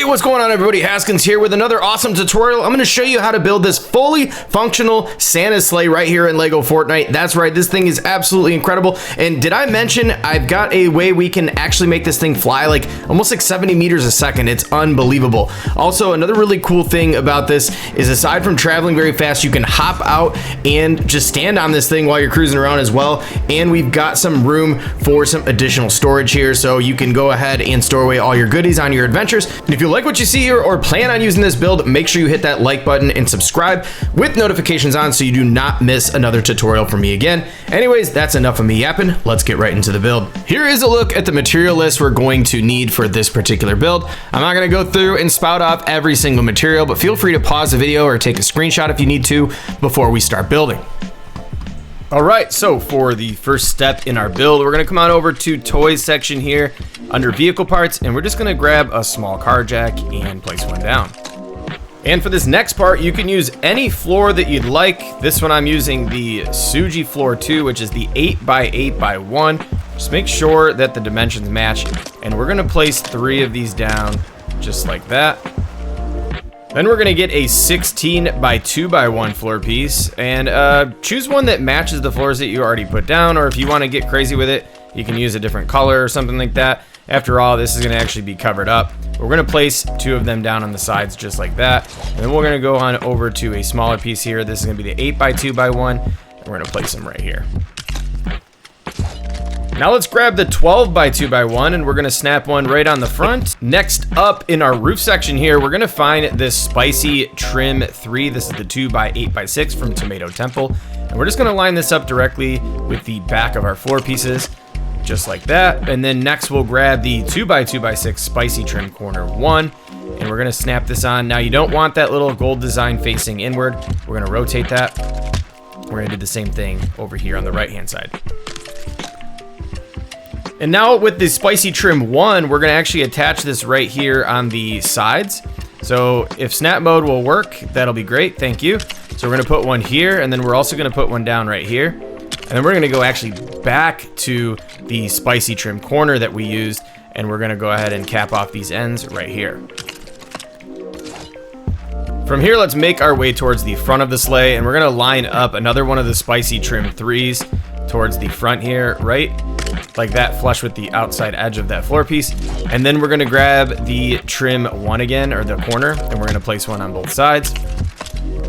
Hey, what's going on everybody? Haskins here with another awesome tutorial. I'm going to show you how to build this fully functional Santa sleigh right here in LEGO Fortnite. That's right, this thing is absolutely incredible. And did I mention I've got a way we can actually make this thing fly like almost like 70 meters a second. It's unbelievable. Also, another really cool thing about this is aside from traveling very fast, you can hop out and just stand on this thing while you're cruising around as well. And we've got some room for some additional storage here, so you can go ahead and store away all your goodies on your adventures. And if you like what you see here or plan on using this build, make sure you hit that like button and subscribe with notifications on so you do not miss another tutorial from me again. Anyways, that's enough of me yapping. Let's get right into the build. Here is a look at the material list we're going to need for this particular build. I'm not going to go through and spout off every single material, but feel free to pause the video or take a screenshot if you need to before we start building. All right, so for the first step in our build, we're gonna come on over to toys section here under vehicle parts, and we're just gonna grab a small car jack and place one down. And for this next part, you can use any floor that you'd like. This one I'm using the Suji floor 2, which is the 8x8x1. Just make sure that the dimensions match, and we're gonna place 3 of these down just like that. Then we're gonna get a 16x2x1 floor piece, and choose one that matches the floors that you already put down, or if you wanna get crazy with it, you can use a different color or something like that. After all, this is gonna actually be covered up. We're gonna place 2 of them down on the sides just like that. And then we're gonna go on over to a smaller piece here. This is gonna be the 8x2x1, and we're gonna place them right here. Now let's grab the 12x2x1 and we're gonna snap one right on the front. Next up in our roof section here, we're gonna find this spicy trim 3. This is the 2x8x6 from Tomato Temple. And we're just gonna line this up directly with the back of our floor pieces, just like that. And then next we'll grab the 2x2x6 spicy trim corner 1. And we're gonna snap this on. Now you don't want that little gold design facing inward. We're gonna rotate that. We're gonna do the same thing over here on the right-hand side. And now with the spicy trim 1, we're gonna actually attach this right here on the sides. So if snap mode will work, that'll be great, thank you. So we're gonna put one here, and then we're also gonna put one down right here. And then we're gonna go actually back to the spicy trim corner that we used, and we're gonna go ahead and cap off these ends right here. From here, let's make our way towards the front of the sleigh, and we're gonna line up another one of the spicy trim 3s towards the front here, right like that, flush with the outside edge of that floor piece. And then we're gonna grab the trim 1 again, or the corner, and we're gonna place one on both sides.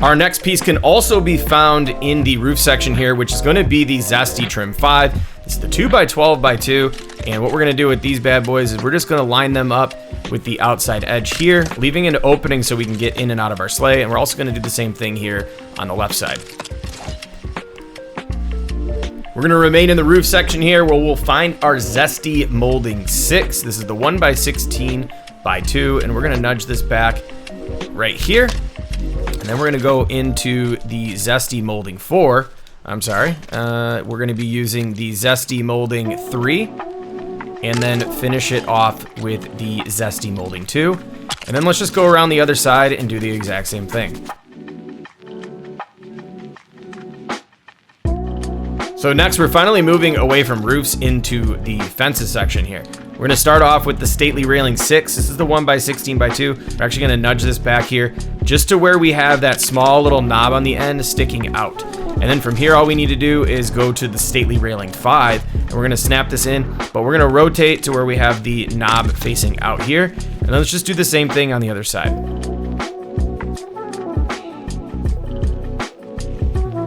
Our next piece can also be found in the roof section here, which is gonna be the Zesty trim 5. This is the 2x12x2, and what we're gonna do with these bad boys is we're just gonna line them up with the outside edge here, leaving an opening so we can get in and out of our sleigh, and we're also gonna do the same thing here on the left side. We're gonna remain in the roof section here where we'll find our Zesty molding 6. This is the 1x16x2, and we're gonna nudge this back right here. And then we're gonna go into the Zesty molding 4. I'm sorry, we're gonna be using the Zesty molding 3, and then finish it off with the Zesty molding 2. And then let's just go around the other side and do the exact same thing. So next, we're finally moving away from roofs into the fences section here. We're gonna start off with the stately railing 6. This is the 1x16x2. We're actually gonna nudge this back here just to where we have that small little knob on the end sticking out. And then from here, all we need to do is go to the stately railing 5, and we're gonna snap this in, but we're gonna rotate to where we have the knob facing out here. And then let's just do the same thing on the other side.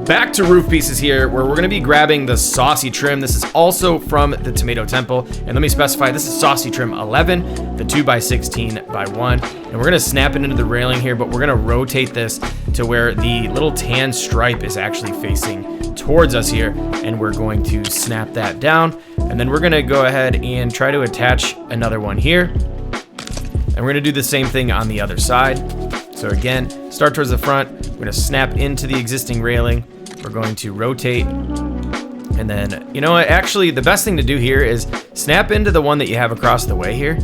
Back to roof pieces here, where we're gonna be grabbing the saucy trim. This is also from the Tomato Temple. And let me specify, this is saucy trim 11, the 2x16x1. And we're gonna snap it into the railing here, but we're gonna rotate this to where the little tan stripe is actually facing towards us here. And we're going to snap that down. And then we're gonna go ahead and try to attach another one here. And we're gonna do the same thing on the other side. So again, start towards the front. We're gonna snap into the existing railing. We're going to rotate, and then, you know what, actually the best thing to do here is snap into the one that you have across the way here,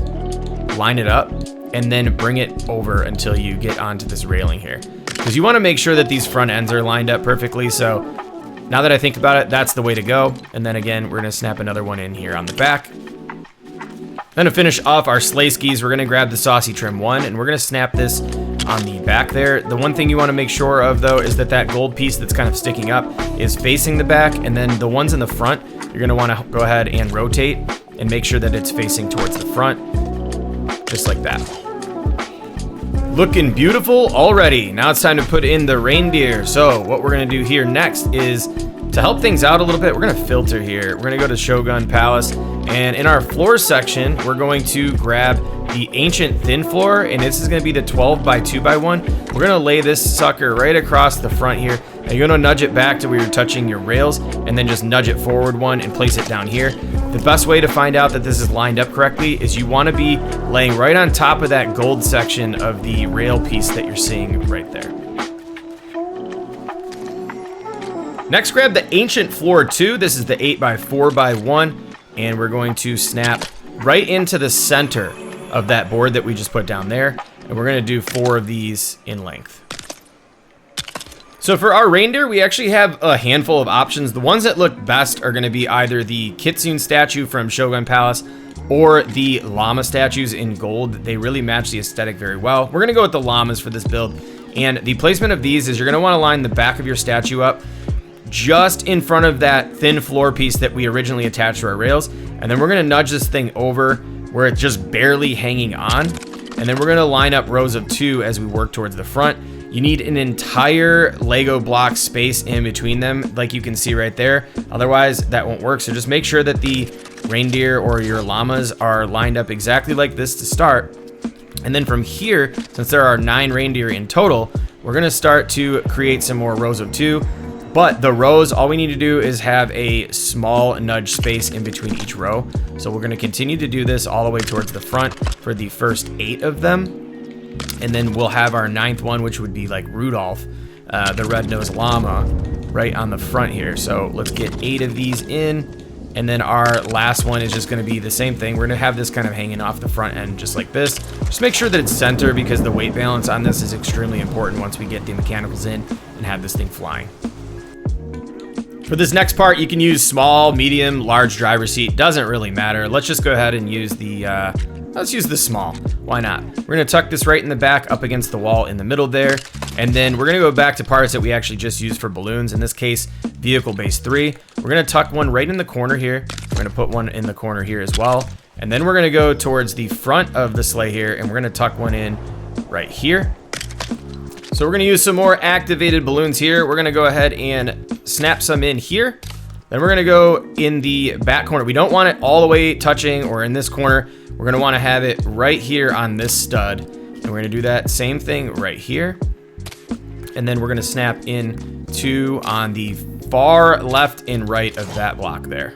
line it up, and then bring it over until you get onto this railing here. Because you want to make sure that these front ends are lined up perfectly, so now that I think about it, that's the way to go. And then again, we're gonna snap another one in here on the back. Then to finish off our sleigh skis, we're gonna grab the saucy trim one and we're gonna snap this on the back there. The one thing you wanna make sure of though is that that gold piece that's kind of sticking up is facing the back, and then the ones in the front, you're gonna wanna go ahead and rotate and make sure that it's facing towards the front, just like that. Looking beautiful already. Now it's time to put in the reindeer. So what we're gonna do here next is, to help things out a little bit, we're gonna filter here. We're gonna go to Shogun Palace, and in our floor section, we're going to grab the ancient thin floor, and this is gonna be the 12 by 2 by 1. We're gonna lay this sucker right across the front here, and you're gonna nudge it back to where you're touching your rails, and then just nudge it forward one and place it down here. The best way to find out that this is lined up correctly is you wanna be laying right on top of that gold section of the rail piece that you're seeing right there. Next, grab the ancient floor 2. This is the 8 by 4 by 1, and we're going to snap right into the center of that board that we just put down there, and we're gonna do 4 of these in length. So for our reindeer, we actually have a handful of options. The ones that look best are gonna be either the Kitsune statue from Shogun Palace or the llama statues in gold. They really match the aesthetic very well. We're gonna go with the llamas for this build, and the placement of these is you're gonna wanna line the back of your statue up just in front of that thin floor piece that we originally attached to our rails, and then we're gonna nudge this thing over where it's just barely hanging on, and then we're gonna line up rows of 2 as we work towards the front. You need an entire Lego block space in between them, like you can see right there. Otherwise, that won't work. So just make sure that the reindeer or your llamas are lined up exactly like this to start. And then from here, since there are 9 reindeer in total, we're gonna start to create some more rows of 2. But the rows, all we need to do is have a small nudge space in between each row. So we're gonna continue to do this all the way towards the front for the first 8 of them. And then we'll have our 9th one, which would be like Rudolph, the red-nosed llama, right on the front here. So let's get 8 of these in. And then our last one is just gonna be the same thing. We're gonna have this kind of hanging off the front end just like this. Just make sure that it's center, because the weight balance on this is extremely important once we get the mechanicals in and have this thing flying. For this next part, you can use small, medium, large driver's seat. Doesn't really matter. Let's just go ahead and use the, let's use the small. Why not? We're gonna tuck this right in the back up against the wall in the middle there. And then we're gonna go back to parts that we actually just used for balloons. In this case, vehicle base 3. We're gonna tuck one right in the corner here. We're gonna put one in the corner here as well. And then we're gonna go towards the front of the sleigh here, and we're gonna tuck one in right here. So we're gonna use some more activated balloons here. We're gonna go ahead and snap some in here. Then we're gonna go in the back corner. We don't want it all the way touching or in this corner. We're gonna wanna have it right here on this stud. And we're gonna do that same thing right here. And then we're gonna snap in 2 on the far left and right of that block there.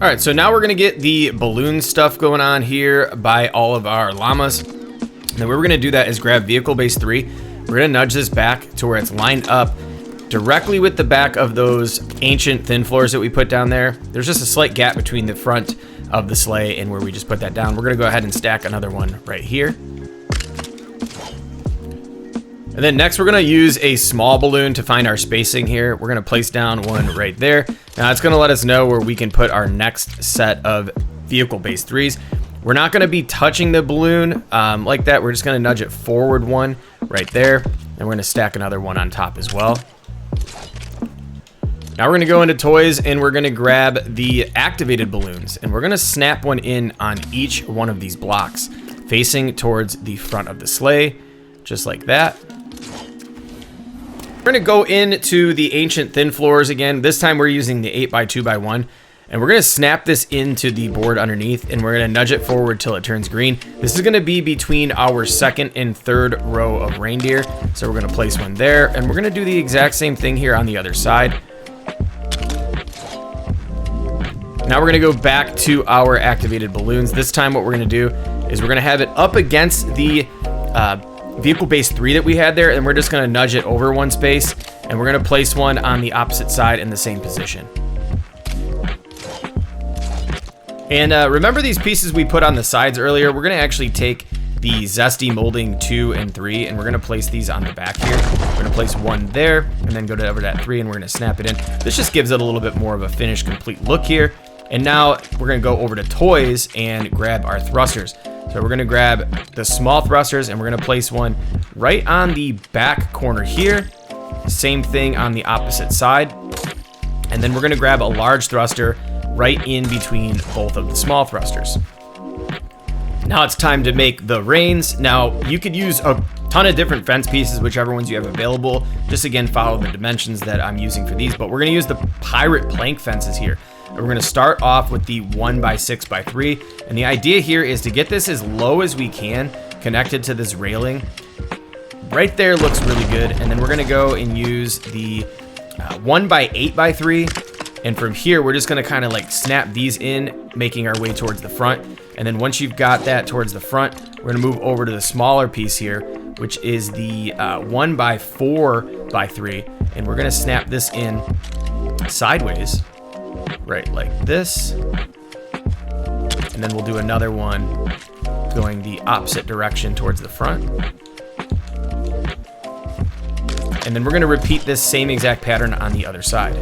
All right, so now we're gonna get the balloon stuff going on here by all of our llamas. And the way we're gonna do that is grab vehicle base 3. We're gonna nudge this back to where it's lined up directly with the back of those ancient thin floors that we put down there. There's just a slight gap between the front of the sleigh and where we just put that down. We're gonna go ahead and stack another one right here. And then next we're gonna use a small balloon to find our spacing here. We're gonna place down one right there. Now it's gonna let us know where we can put our next set of vehicle base 3s. We're not gonna be touching the balloon like that. We're just gonna nudge it forward one right there. And we're gonna stack another one on top as well. Now we're gonna go into toys and we're gonna grab the activated balloons, and we're gonna snap one in on each one of these blocks facing towards the front of the sleigh, just like that. We're gonna go into the ancient thin floors again. This time we're using the 8 by 2 by 1. And we're gonna snap this into the board underneath, and we're gonna nudge it forward till it turns green. This is gonna be between our 2nd and 3rd row of reindeer. So we're gonna place one there, and we're gonna do the exact same thing here on the other side. Now we're gonna go back to our activated balloons. This time what we're gonna do is we're gonna have it up against the vehicle base 3 that we had there, and we're just gonna nudge it over one space, and we're gonna place one on the opposite side in the same position. And remember these pieces we put on the sides earlier? We're gonna actually take the Zesty Molding 2 and 3, and we're gonna place these on the back here. We're gonna place one there, and then go to over that 3, and we're gonna snap it in. This just gives it a little bit more of a finished, complete look here. And now we're gonna go over to toys and grab our thrusters. So we're gonna grab the small thrusters and we're gonna place one right on the back corner here. Same thing on the opposite side. And then we're gonna grab a large thruster right in between both of the small thrusters. Now it's time to make the reins. Now you could use a ton of different fence pieces, whichever ones you have available. Just again, follow the dimensions that I'm using for these, but we're gonna use the pirate plank fences here. And we're gonna start off with the 1x6x3. And the idea here is to get this as low as we can connected to this railing. Right there looks really good. And then we're gonna go and use the 1x8x3. And from here, we're just gonna kind of like snap these in, making our way towards the front. And then once you've got that towards the front, we're gonna move over to the smaller piece here, which is the 1x4x3. And we're gonna snap this in sideways, right like this. And then we'll do another one going the opposite direction towards the front. And then we're gonna repeat this same exact pattern on the other side.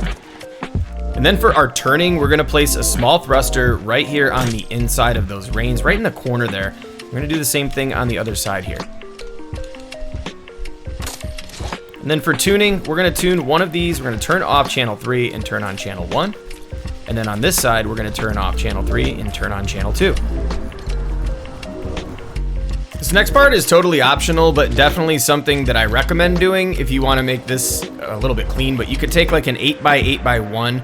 And then for our turning, we're gonna place a small thruster right here on the inside of those reins, right in the corner there. We're gonna do the same thing on the other side here. And then for tuning, we're gonna tune one of these. We're gonna turn off channel 3 and turn on channel 1. And then on this side, we're gonna turn off channel 3 and turn on channel 2. This next part is totally optional, but definitely something that I recommend doing if you wanna make this a little bit clean. But you could take like an 8x8x1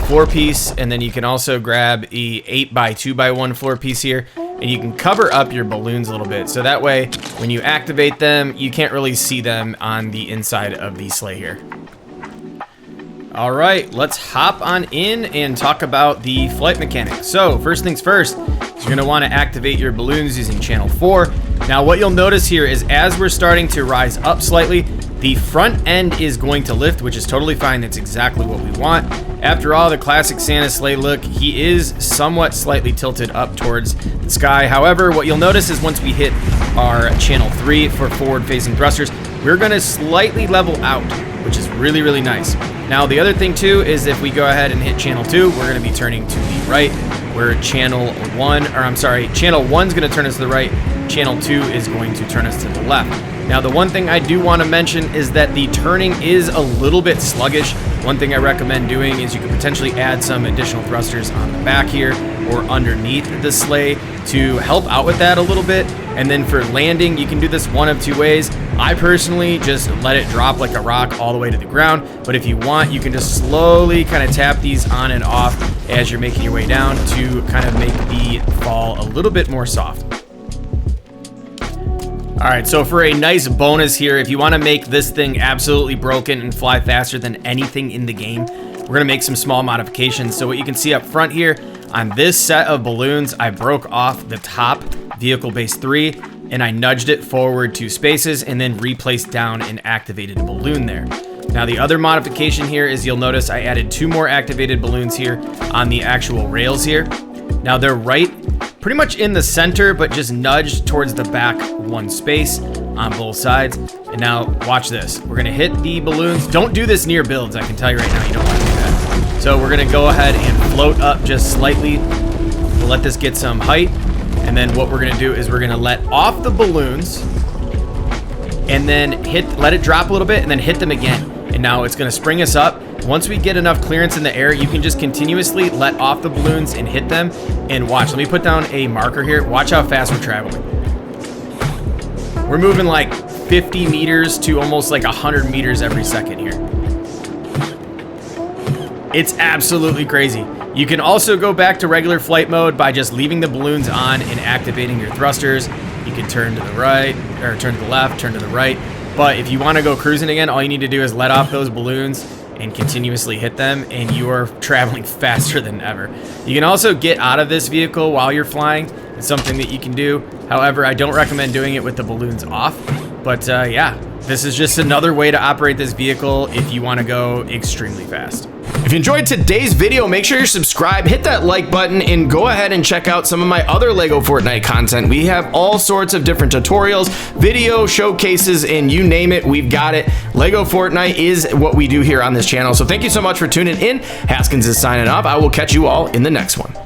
floor piece, and then you can also grab the 8x2x1 floor piece here, and you can cover up your balloons a little bit. So that way, when you activate them, you can't really see them on the inside of the sleigh here. All right, let's hop on in and talk about the flight mechanics. So first things first, you're gonna wanna activate your balloons using channel 4. Now what you'll notice here is as we're starting to rise up slightly, the front end is going to lift, which is totally fine. That's exactly what we want. After all, the classic Santa sleigh look, he is somewhat slightly tilted up towards the sky. However, what you'll notice is once we hit our channel 3 for forward facing thrusters, we're gonna slightly level out, which is really, really nice. Now, the other thing too is if we go ahead and hit channel 2, we're gonna be turning to the right, where channel 1's gonna turn us to the right, channel 2 is going to turn us to the left. Now, the one thing I do want to mention is that the turning is a little bit sluggish. One thing I recommend doing is you can potentially add some additional thrusters on the back here or underneath the sleigh to help out with that a little bit. And then for landing, you can do this one of two ways. I personally just let it drop like a rock all the way to the ground. But if you want, you can just slowly kind of tap these on and off as you're making your way down to kind of make the fall a little bit more soft. All right, so for a nice bonus here, if you want to make this thing absolutely broken and fly faster than anything in the game, we're going to make some small modifications. So what you can see up front here, on this set of balloons, I broke off the top vehicle base 3 and I nudged it forward 2 spaces and then replaced down an activated balloon there. Now the other modification here is you'll notice I added 2 more activated balloons here on the actual rails here. Now they're right pretty much in the center, but just nudged towards the back 1 space on both sides. And now watch this. We're gonna hit the balloons. Don't do this near builds. I can tell you right now, you don't want to do that. So we're gonna go ahead and float up just slightly. We'll let this get some height. And then what we're gonna do is we're gonna let off the balloons and then let it drop a little bit and then hit them again. And now it's gonna spring us up. Once we get enough clearance in the air, you can just continuously let off the balloons and hit them. And watch, let me put down a marker here. Watch how fast we're traveling. We're moving like 50 meters to almost like 100 meters every second here. It's absolutely crazy. You can also go back to regular flight mode by just leaving the balloons on and activating your thrusters. You can turn to the right, or turn to the left, turn to the right. But if you want to go cruising again, all you need to do is let off those balloons and continuously hit them, and you are traveling faster than ever. You can also get out of this vehicle while you're flying. It's something that you can do. However, I don't recommend doing it with the balloons off. But yeah, this is just another way to operate this vehicle if you want to go extremely fast. If If you enjoyed today's video, make sure you're subscribed, hit that like button, and go ahead and check out some of my other LEGO Fortnite content. We have all sorts of different tutorials, video showcases, and you name it, we've got it. LEGO Fortnite is what we do here on this channel. So thank you so much for tuning in. Haskins is signing off. I will catch you all in the next one.